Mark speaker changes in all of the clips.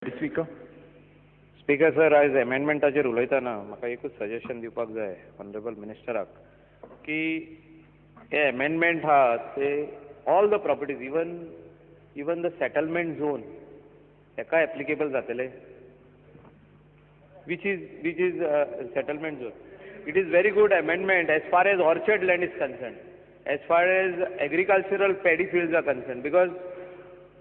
Speaker 1: Speaker speaker sir, आज एमेंडमेंटाचेर उलयतना म्हाका एकूच सजेशन दिवपाक जाय ऑनरेबल मिनिस्टराक की हे एमेंडमेंट आहा ते all the properties even the settlement zone हेका एप्लिकेबल जातले which is settlement zone. It is very good amendment as far as orchard land is concerned, as far as agricultural paddy fields are concerned, because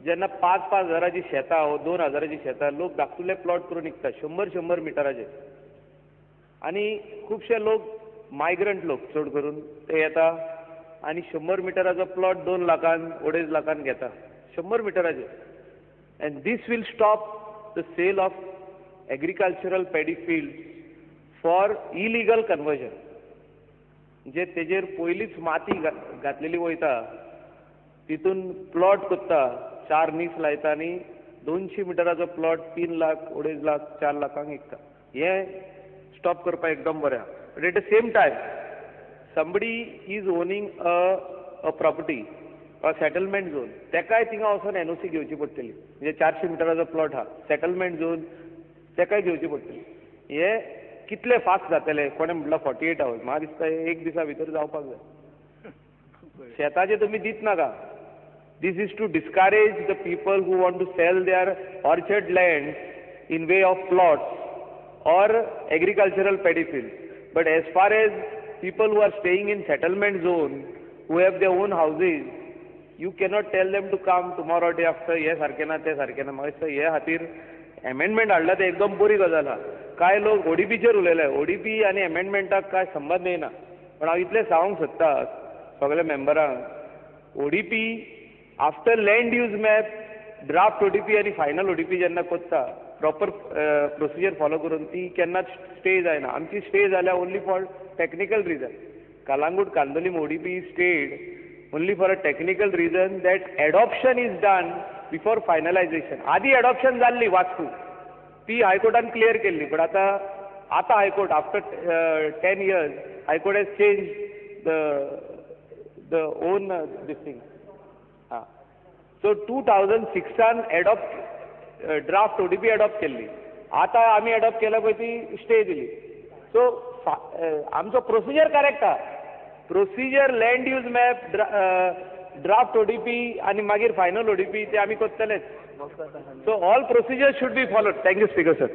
Speaker 1: जेन्ना 5,000 शेतां व 2,000 शेतां लोक धाकटुले plot करून विकता 100 मिटराचे आनी खुबशे लोक मायग्रंट लोक चड करून ते येता आनी 100 मिटराचो प्लॉट 2 लाखान 2.5 लाखान घेता 100 मिटराचे. and this will stop the sale of agricultural paddy fields for illegal conversion. जे तेजेर पयलींच माती घातलेली वयता तितून प्लॉट कोत्ता 4 नीस लायता आनी 200 मिटराचो प्लॉट 3 लाख 2.5 लाख 4 लाखांक विकता. हे स्टॉप करपाक एकदम बरें आहा. But at the same time somebody is owning a property or settlement zone, तेकाय थिंगा वचून एनओसी घेवची पडटली. म्हणजे 400 मिटराचो प्लॉट आहा सेटलमेंट झोन तेकाय घेवची पडटली. हे कितले फास्ट जातले कोणें म्हटलं 48 hours. म्हाका दिसता एक दिसा भितर जावपाक जाय. शेताचे तुमी दित नाका. This is to discourage the people who want to sell their orchard land in way of plots or agricultural paddy fields. But as far as people who are staying in settlement zone, who have their own houses, you cannot tell them to come tomorrow day after. हे सारकें ना ते सारकें ना. म्हाका दिसता हे खातीर एमेंडमेंट हाडला ते एकदम बरी गजाल आहा. कांय लोक ओडीपीचेर उलयले. ओडीपी आनी एमेंडमेंटाक काय संबंध येना. पण हांव इतलें सांगूंक सोदता सगळ्या मेंबरांक, ODP after land use map draft ODP आनी फायनल ओडीपी जेन्ना कोत्ता प्रॉपर प्रोसिजर फॉलो करून ती केन्नाच स्टे जायना. आमची स्टे जाल्या only for technical reason. Calangute Candolim ODP is stayed only for a technical reason that adoption is done before finalisation. आदी एडॉप्शन जाल्ली वास्कू ती हायकोर्टान क्लियर केल्ली. बट आतां high court after 10 years high court has change the on this thing. हां so 2006 draft ODP adopt केल्ली. आतां आमी एडॉप्ट केल्या पळय ती स्टे दिली. सो आमचो प्रोसिजर करेक्ट आहा. Procedure land use map draft ODP आनी मागीर फायनल ओडीपी ते आमी कोत्तलेच. So all procedure should be followed. Thank you speaker sir.